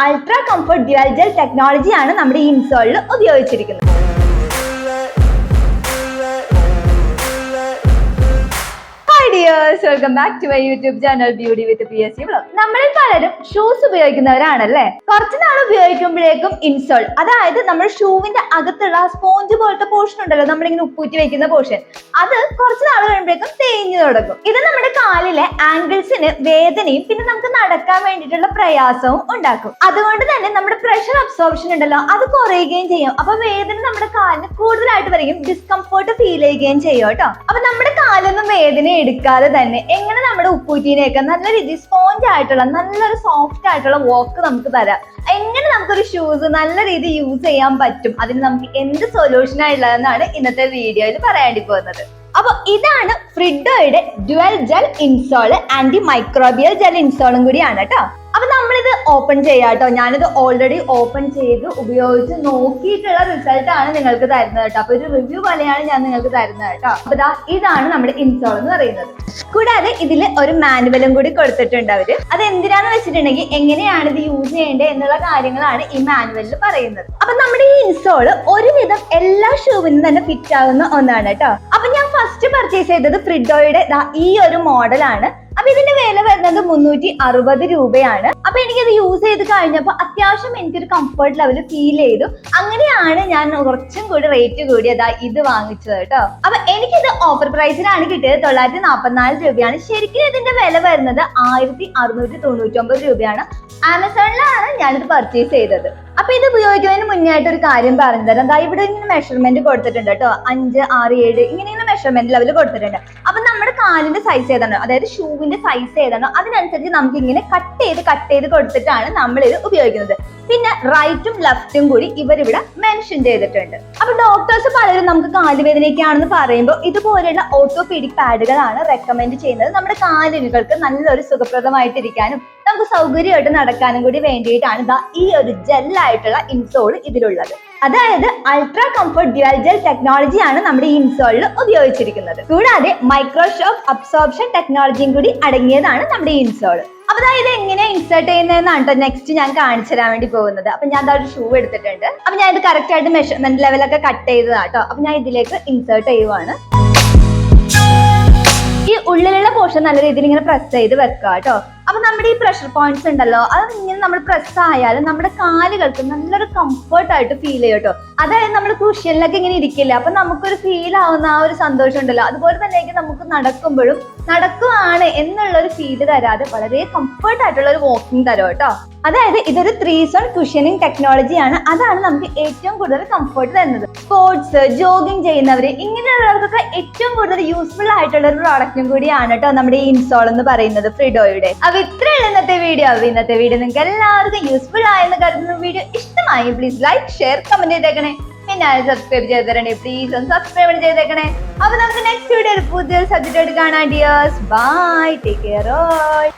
Ultra comfort dual gel ടെക്നോളജിയാണ് നമ്മുടെ ഈ ഇൻസോളിൽ ഉപയോഗിച്ചിരിക്കുന്നത്. Welcome back to my YouTube channel beauty with PSC vlog. നമ്മളിൽ പലരും ഷൂസ് ഉപയോഗിക്കുന്നവരാണല്ലേ. കുറച്ച് നാൾ ഉപയോഗിക്കുമ്പോഴേക്കും ഇൻസോൾ, അതായത് നമ്മുടെ ഷൂവിന്റെ അകത്തുള്ള സ്പോഞ്ച് പോലത്തെ പോർഷൻ ഉണ്ടല്ലോ, നമ്മളിങ്ങനെ ഉപ്പൂറ്റി വെക്കുന്ന പോർഷൻ, അത് കുറച്ച് നാൾ കഴിയുമ്പോഴേക്കും തേഞ്ഞു തുടങ്ങും. ഇത് നമ്മുടെ കാലിലെ ആംഗിൾസിന് വേദനയും പിന്നെ നമുക്ക് നടക്കാൻ വേണ്ടിയിട്ടുള്ള പ്രയാസവും ഉണ്ടാക്കും. അതുകൊണ്ട് തന്നെ നമ്മുടെ പ്രഷർ അബ്സോർപ്ഷൻ ഉണ്ടല്ലോ, അത് കുറയുകയും ചെയ്യും. അപ്പൊ വേദന നമ്മുടെ കാലിന് കൂടുതലായിട്ട് വരികയും ഡിസ്കംഫോർട്ട് ഫീൽ ചെയ്യുകയും ചെയ്യും കേട്ടോ. അപ്പൊ നമ്മുടെ കാലൊന്നും വേദന എടുക്കാതെ തന്നെ എങ്ങനെ നമ്മുടെ ഉപ്പൂറ്റീനെയൊക്കെ നല്ല രീതിയിൽ സ്പോഞ്ച് ആയിട്ടുള്ള നല്ലൊരു സോഫ്റ്റ് ആയിട്ടുള്ള വോക്ക് നമുക്ക് തരാം, എങ്ങനെ നമുക്കൊരു ഷൂസ് നല്ല രീതിയിൽ യൂസ് ചെയ്യാൻ പറ്റും, അതിന് നമുക്ക് എന്ത് സൊല്യൂഷൻ ആയിട്ടുള്ളതെന്നാണ് ഇന്നത്തെ വീഡിയോയിൽ പറയാണ്ടി പോകുന്നത്. അപ്പൊ ഇതാണ് ഫ്രിഡോയുടെ dual gel insole, antimicrobial gel ഇൻസോളും കൂടിയാണ് കേട്ടോ. അപ്പൊ നമ്മളിത് ഓപ്പൺ ചെയ്യാട്ടോ. ഞാനിത് ഓൾറെഡി ഓപ്പൺ ചെയ്ത് ഉപയോഗിച്ച് നോക്കിയിട്ടുള്ള റിസൾട്ട് ആണ് നിങ്ങൾക്ക് തരുന്നത് കേട്ടോ. അപ്പൊ ഒരു റിവ്യൂ പോലെയാണ് ഞാൻ നിങ്ങൾക്ക് തരുന്നത് കേട്ടോ. അപ്പൊ ഇതാണ് നമ്മുടെ ഇൻസോൾ എന്ന് പറയുന്നത്. കൂടാതെ ഇതിൽ ഒരു മാനുവലും കൂടി കൊടുത്തിട്ടുണ്ട് അവര്. അത് എന്തിനാന്ന് വെച്ചിട്ടുണ്ടെങ്കിൽ എങ്ങനെയാണ് ഇത് യൂസ് ചെയ്യേണ്ടത് എന്നുള്ള കാര്യങ്ങളാണ് ഈ മാനുവലിൽ പറയുന്നത്. അപ്പൊ നമ്മുടെ ഈ ഇൻസോള് ഒരുവിധം എല്ലാ ഷൂവിനും തന്നെ ഫിറ്റ് ആവുന്ന ഒന്നാണ് കേട്ടോ. അപ്പൊ ഞാൻ ഫസ്റ്റ് പർച്ചേസ് ചെയ്തത് ഫ്രിഡോയുടെ ഈ ഒരു മോഡലാണ്. അപ്പൊ ഇതിന്റെ വില വരുന്നത് 360 രൂപയാണ്. അപ്പൊ എനിക്കത് യൂസ് ചെയ്ത് കഴിഞ്ഞപ്പോ അത്യാവശ്യം എനിക്കൊരു കംഫർട്ട് ലെവൽ ഫീൽ ചെയ്തു. അങ്ങനെയാണ് ഞാൻ കുറച്ചും കൂടി റേറ്റ് കൂടിയതാ ഇത് വാങ്ങിച്ചത് കേട്ടോ. അപ്പൊ എനിക്കിത് ഓഫർ പ്രൈസിലാണ് കിട്ടിയത്. 944 രൂപയാണ്. ശരിക്കും ഇതിന്റെ വില വരുന്നത് 1699 രൂപയാണ്. ആമസോണിലാണ് ഞാനിത് പർച്ചേസ് ചെയ്തത്. അപ്പൊ ഇത് ഉപയോഗിക്കുന്നതിന് മുന്നേ ആയിട്ട് ഒരു കാര്യം പറഞ്ഞു തരാം. ഇവിടെ ഇങ്ങനെ മെഷർമെന്റ് കൊടുത്തിട്ടുണ്ട് കേട്ടോ. 5, 6, 7 ഇങ്ങനെ മെഷർമെന്റ് ലെവൽ കൊടുത്തിട്ടുണ്ട്. അപ്പൊ നമ്മുടെ കാലിന്റെ സൈസ് ഏതാണോ, അതായത് ഷൂവിന്റെ സൈസ് ഏതാണോ അതിനനുസരിച്ച് നമുക്ക് ഇങ്ങനെ കട്ട് ചെയ്ത് കൊടുത്തിട്ടാണ് നമ്മൾ ഇത് ഉപയോഗിക്കുന്നത്. പിന്നെ റൈറ്റും ലെഫ്റ്റും കൂടി ഇവരിവിടെ മെൻഷൻ ചെയ്തിട്ടുണ്ട്. അപ്പൊ ഡോക്ടേഴ്സ് പലരും നമുക്ക് കാലുവേദനയൊക്കെയാണെന്ന് പറയുമ്പോൾ ഇതുപോലെയുള്ള ഓർത്തോപീഡിക് പാഡുകളാണ് റെക്കമെൻഡ് ചെയ്യുന്നത്. നമ്മുടെ കാലുകൾക്ക് നല്ലൊരു സുഖപ്രദമായിട്ടിരിക്കാനും നമുക്ക് സൗകര്യമായിട്ട് നടക്കാനും കൂടി വേണ്ടിയിട്ടാണ് ഈ ഒരു ജെല്ലായിട്ടുള്ള ഇൻസോൾ ഇതിലുള്ളത്. അതായത് അൾട്രാ കംഫർട്ട് ഡ്യുവൽ ജെൽ ടെക്നോളജിയാണ് നമ്മുടെ ഈ ഇൻസോളിൽ ഉപയോഗിച്ചിരിക്കുന്നത്. കൂടാതെ മൈക്രോഷോക്ക് അബ്സോർപ്ഷൻ ടെക്നോളജിയും കൂടി അടങ്ങിയതാണ് നമ്മുടെ ഈ ഇൻസോൾ. അപ്പൊ ഇത് എങ്ങനെയാ ഇൻസേർട്ട് ചെയ്യുന്നതെന്നാണ് കേട്ടോ നെക്സ്റ്റ് ഞാൻ കാണിച്ചു തരാൻ വേണ്ടി പോകുന്നത്. അപ്പൊ ഞാൻ ഒരു ഷൂ എടുത്തിട്ടുണ്ട്. അപ്പൊ ഞാൻ ഇത് കറക്റ്റ് ആയിട്ട് മെഷർമെന്റ് ലെവലൊക്കെ കട്ട് ചെയ്തതാട്ടോ. അപ്പൊ ഞാൻ ഇതിലേക്ക് ഇൻസേർട്ട് ചെയ്യുവാണ്. ഈ ഉള്ളിലുള്ള പോർഷൻ നല്ല രീതിയിൽ ഇങ്ങനെ പ്രസ് ചെയ്ത് വെക്കുക കേട്ടോ. അപ്പൊ നമ്മുടെ ഈ പ്രഷർ പോയിന്റ്സ് ഉണ്ടല്ലോ, അത് ഇങ്ങനെ നമ്മൾ പ്രസ് ആയാലും നമ്മുടെ കാലുകൾക്ക് നല്ലൊരു കംഫർട്ട് ആയിട്ട് ഫീൽ ചെയ്യും കേട്ടോ. അതായത് നമ്മൾ കുഷ്യനിലൊക്കെ ഇങ്ങനെ ഇരിക്കില്ല, അപ്പൊ നമുക്കൊരു ഫീൽ ആവുന്ന ആ ഒരു സന്തോഷം ഉണ്ടല്ലോ, അതുപോലെ തന്നെ നമുക്ക് നടക്കുമ്പോഴും നടക്കുവാണ് എന്നുള്ള ഒരു ഫീല് തരാതെ വളരെ കംഫർട്ട് ആയിട്ടുള്ള ഒരു വാക്കിംഗ് തരും കേട്ടോ. അതായത് ഇതൊരു 3 സോൺ കുഷ്യനിങ് ടെക്നോളജിയാണ്. അതാണ് നമുക്ക് ഏറ്റവും കൂടുതൽ കംഫർട്ട് തരുന്നത്. സ്പോർട്സ്, ജോഗിങ് ചെയ്യുന്നവര് ഇങ്ങനെയുള്ളവർക്കൊക്കെ ഏറ്റവും കൂടുതൽ യൂസ്ഫുൾ ആയിട്ടുള്ള ഒരു പ്രോഡക്റ്റും കൂടിയാണ് കേട്ടോ നമ്മുടെ ഈ ഇൻസോൾ എന്ന് പറയുന്നത് ഫ്രിഡോയുടെ. അപ്പൊ ഇത്രയുള്ള ഇന്നത്തെ വീഡിയോ നിങ്ങൾക്ക് എല്ലാവർക്കും യൂസ്ഫുൾ ആയെന്ന് കരുതുന്ന വീഡിയോ ഇഷ്ടമായി പ്ലീസ് ലൈക്ക്, ഷെയർ, കമന്റ് ചെയ്തേക്കണേ. പിന്നെ സബ്സ്ക്രൈബ് ചെയ്തേക്കണേ, പ്ലീസ് ഒന്ന് സബ്സ്ക്രൈബ് ചെയ്തേക്കണേ. അപ്പൊ നമുക്ക് നെക്സ്റ്റ് വീഡിയോയിൽ പുതിയൊരു സബ്ജക്റ്റ് ആയിട്ട് കാണാം. Dears, bye, take care all.